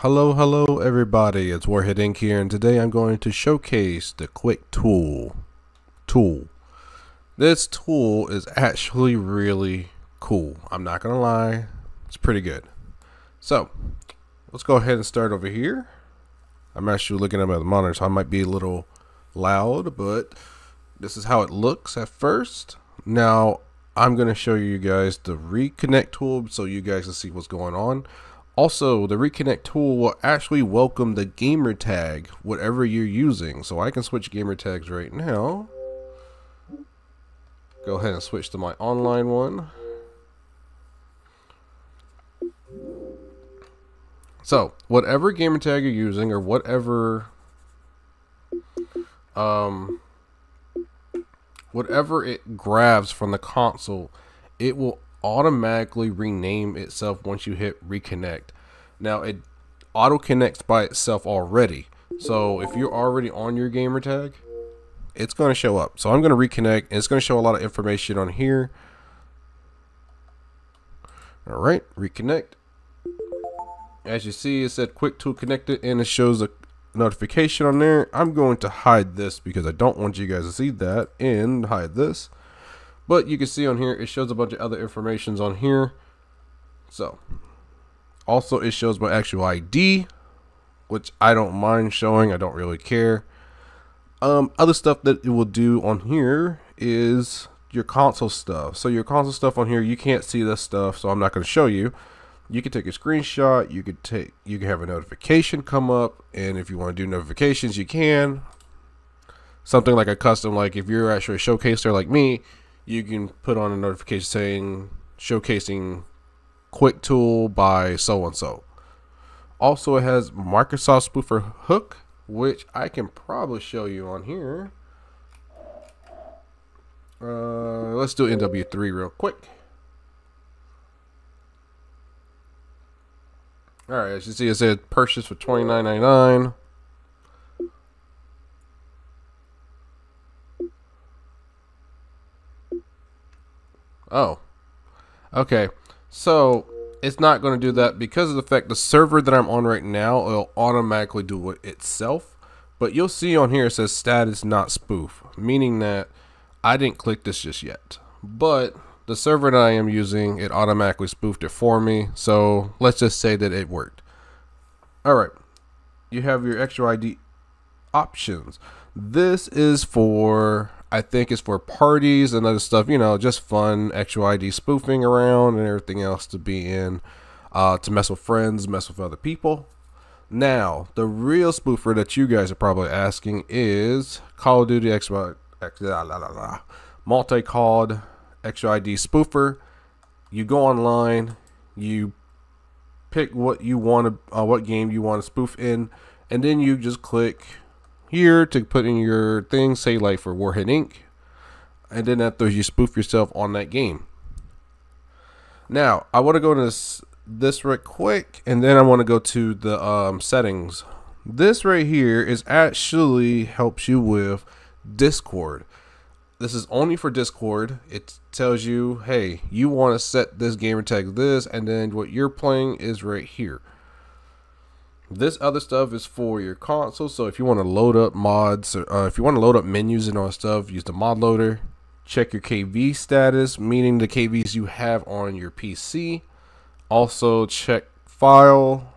Hello everybody, it's Warhead Inc. here, and today I'm going to showcase the Quick Tool. This tool is actually really cool. I'm not gonna lie, it's pretty good. So, let's go ahead and start over here. I'm actually looking at the monitor, so I might be a little loud, but this is how it looks at first. Now, I'm gonna show you guys the reconnect tool so you guys can see what's going on. Also, the reconnect tool will actually welcome the gamer tag, whatever you're using. So I can switch gamer tags right now. Go ahead and switch to my online one. So, whatever gamer tag you're using, or whatever it grabs from the console, it will automatically rename itself once you hit reconnect. Now it auto connects by itself already, so if you're already on your gamer tag, it's going to show up. So I'm going to reconnect, and it's going to show a lot of information on here. All right, reconnect. As you see, it said Quick Tool connected, and it shows a notification on there. I'm going to hide this because I don't want you guys to see that, and hide this. But you can see on here, it shows a bunch of other informations on here. So, also it shows my actual ID, which I don't mind showing. I don't really care. Other stuff that it will do on here is your console stuff. So your console stuff on here, you can't see this stuff, so I'm not going to show you. You can take a screenshot. You can have a notification come up, and if you want to do notifications, you can. Something like a custom, like if you're actually a showcaser like me, you can put on a notification saying showcasing Quick Tool by so and so. Also, it has Microsoft Spoofer Hook, which I can probably show you on here. Let's do NW3 real quick. Alright, as you see, it said purchase for $29.99. Oh, okay. So it's not going to do that because of the fact the server that I'm on right now, it'll automatically do it itself. But you'll see on here it says status not spoof, meaning that I didn't click this just yet. But the server that I am using, it automatically spoofed it for me. So let's just say that it worked. All right, you have your extra ID options. This is for, I think it's for parties and other stuff, you know, just fun extra ID spoofing around and everything else to be in, to mess with friends, mess with other people. Now, the real spoofer that you guys are probably asking is Call of Duty multi-COD extra ID spoofer. You go online, you pick what you want to, what game you want to spoof in, and then you just click here to put in your thing, say like for Warhead Inc., and then after you spoof yourself on that game. Now I want to go into this right quick, and then I want to go to the settings. This right here is actually helps you with Discord. This is only for Discord. It tells you, hey, you want to set this gamer tag this, and then what you're playing is right here. This other stuff is for your console, so if you want to load up mods, or if you want to load up menus and all that stuff, use the mod loader. Check your KV status, meaning the KVs you have on your PC. Also check file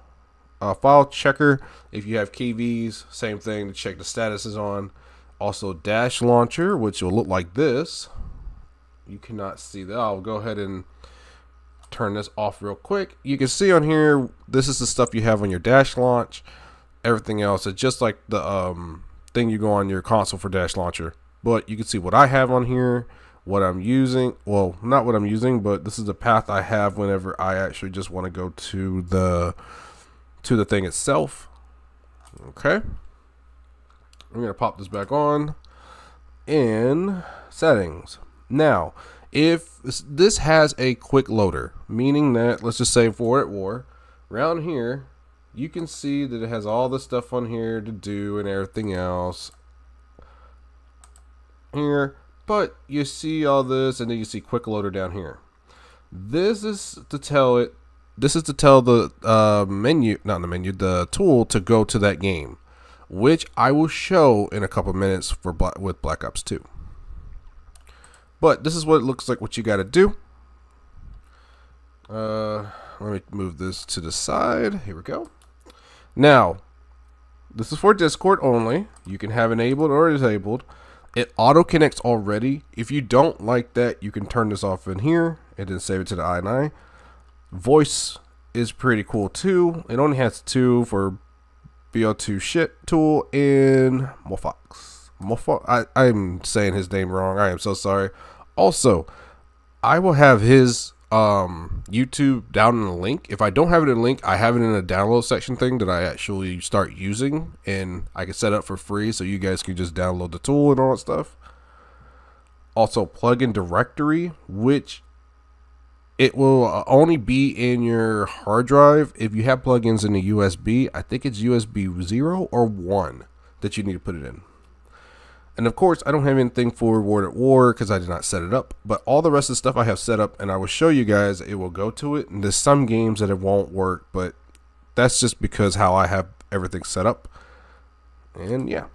checker. If you have KVs, same thing to check the statuses on. Also dash launcher, which will look like this. You cannot see that. I'll go ahead and turn this off real quick. You can see on here, this is the stuff you have on your dash launch. Everything else is just like the thing you go on your console for dash launcher. But you can see what I have on here, what I'm using. Well, not what I'm using, but this is the path I have whenever I actually just want to go to the thing itself. Okay. I'm going to pop this back on in settings. Now, if this has a quick loader, meaning that, let's just say for it war, around here, you can see that it has all the stuff on here to do and everything else here, but you see all this, and then you see quick loader down here. This is to tell it this is to tell the the tool to go to that game, which I will show in a couple minutes with Black Ops 2. But this is what it looks like, what you got to do. Let me move this to the side. Here we go. Now, this is for Discord only. You can have enabled or disabled. It auto connects already. If you don't like that, you can turn this off in here and then save it to the INI. Voice is pretty cool too. It only has 2 for BO2 shit tool and Mofox. I'm saying his name wrong. I am so sorry. Also, I will have his YouTube down in the link. If I don't have it in a link, I have it in a download section thing that I actually start using, and I can set up for free so you guys can just download the tool and all that stuff. Also, plugin directory, which it will only be in your hard drive. If you have plugins in the USB, I think it's USB 0 or 1 that you need to put it in. And of course, I don't have anything for Reward at War because I did not set it up. But all the rest of the stuff I have set up, and I will show you guys, it will go to it. And there's some games that it won't work, but that's just because how I have everything set up. And yeah.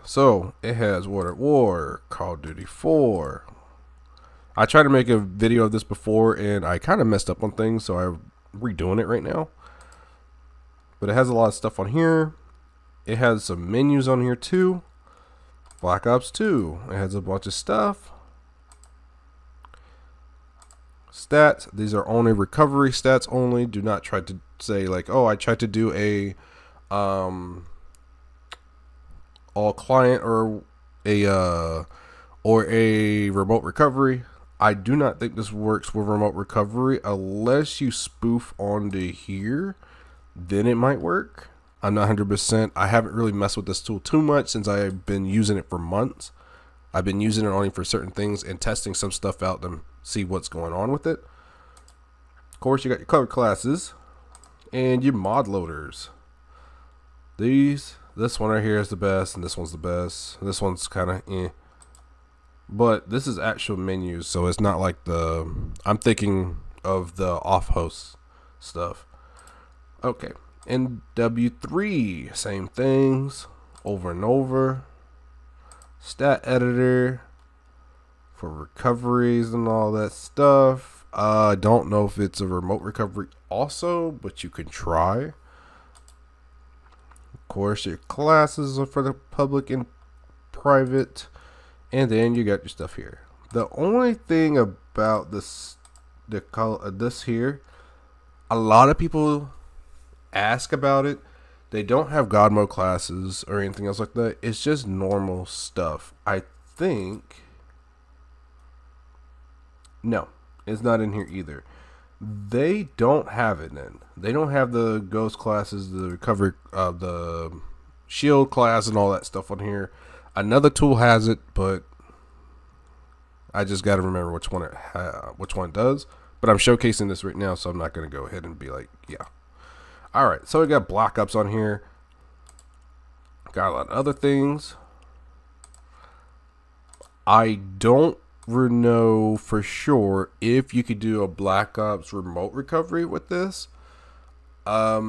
So it has Reward at War, Call of Duty 4. I tried to make a video of this before, and I kind of messed up on things, so I'm redoing it right now. But it has a lot of stuff on here. It has some menus on here too. Black Ops 2. It has a bunch of stuff. Stats. These are only recovery stats only. Do not try to say like, oh, I tried to do a all client or a remote recovery. I do not think this works with remote recovery unless you spoof onto here. Then it might work. I'm not 100%. I haven't really messed with this tool too much since I've been using it for months. I've been using it only for certain things and testing some stuff out to see what's going on with it. Of course, you got your cover classes and your mod loaders. This one right here is the best, and this one's the best. This one's kind of eh. But this is actual menus, so it's not like I'm thinking of the off-host stuff. Okay. In W3, same things over and over. Stat editor for recoveries and all that stuff. I don't know if it's a remote recovery also, but you can try. Of course, your classes are for the public and private, and then you got your stuff here. The only thing about this here, a lot of people ask about it. They don't have God mode classes or anything else like that. It's just normal stuff. I think no, it's not in here either. They don't have it in. They don't have the ghost classes, the recovery, the shield class, and all that stuff on here. Another tool has it, but I just got to remember which one it does. But I'm showcasing this right now, so I'm not going to go ahead and be like, yeah. Alright, so we got Black Ops on here. Got a lot of other things. I don't know for sure if you could do a Black Ops remote recovery with this. I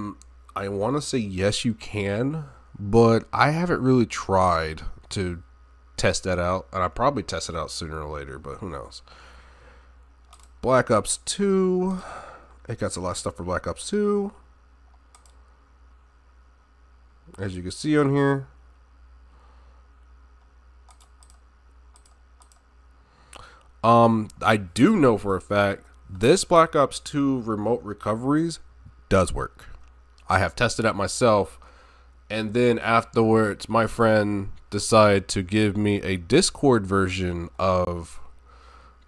want to say yes, you can, but I haven't really tried to test that out, and I'll probably test it out sooner or later, but who knows. Black Ops 2. It got a lot of stuff for Black Ops 2. As you can see on here. I do know for a fact this Black Ops 2 remote recoveries does work. I have tested it myself, and then afterwards my friend decided to give me a Discord version of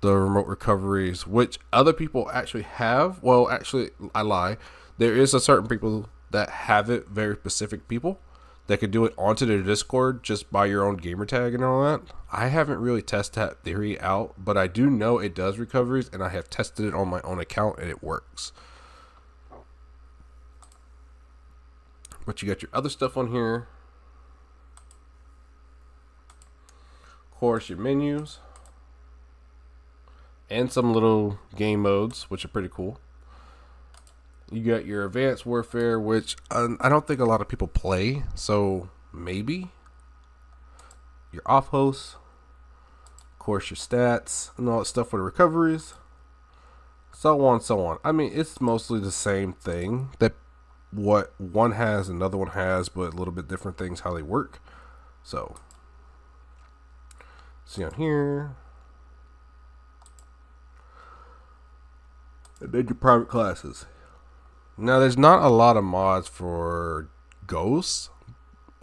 the remote recoveries, which other people actually have. Well, actually, I lie. There is a certain people that have it, very specific people that could do it onto their Discord just by your own gamer tag and all that. I haven't really tested that theory out, but I do know it does recoveries, and I have tested it on my own account, and it works. But you got your other stuff on here. Of course, your menus. And some little game modes, which are pretty cool. You got your advanced warfare, which I don't think a lot of people play, so maybe. Your off hosts, of course your stats and all that stuff for the recoveries, so on, so on. I mean, it's mostly the same thing that what one has, another one has, but a little bit different things how they work. So, see on here, and then your private classes. Now, there's not a lot of mods for ghosts.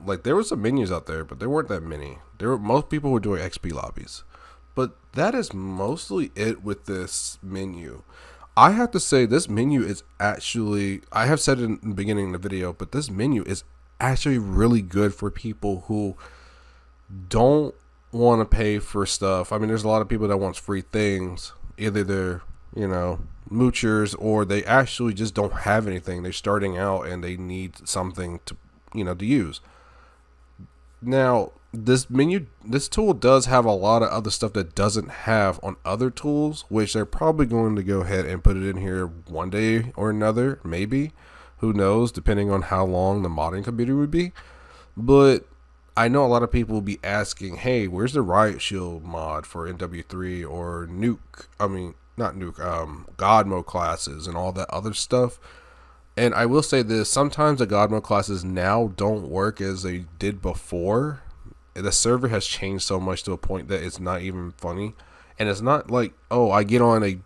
Like, there were some menus out there, but there weren't that many. Most people were doing XP lobbies, but that is mostly it with this menu. I have to say, this menu is actually, I have said it in the beginning of the video, but this menu is actually really good for people who don't want to pay for stuff. I mean, there's a lot of people that want free things. Either they're, you know, moochers, or they actually just don't have anything. They're starting out and they need something to, you know, to use. Now, this tool does have a lot of other stuff that doesn't have on other tools, which they're probably going to go ahead and put it in here one day or another, maybe. Who knows, depending on how long the modding community would be. But I know a lot of people will be asking, hey, where's the Riot Shield mod for NW3 or Nuke? I mean, not Nuke, God mode classes and all that other stuff. And I will say this, sometimes the God mode classes now don't work as they did before. The server has changed so much to a point that it's not even funny. And it's not like, oh, I get on a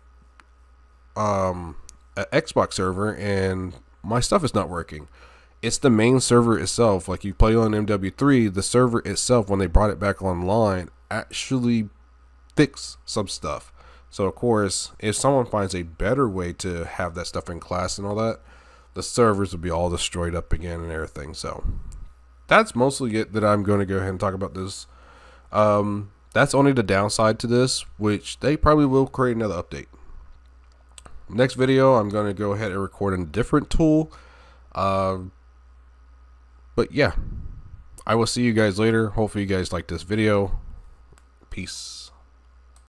Xbox server and my stuff is not working. It's the main server itself. Like, you play on MW3, the server itself, when they brought it back online, actually fixed some stuff. So of course, if someone finds a better way to have that stuff in class and all that, the servers will be all destroyed up again and everything. So that's mostly it that I'm going to go ahead and talk about this. That's only the downside to this, which they probably will create another update. Next video, I'm going to go ahead and record a different tool. But yeah, I will see you guys later. Hopefully you guys like this video. Peace.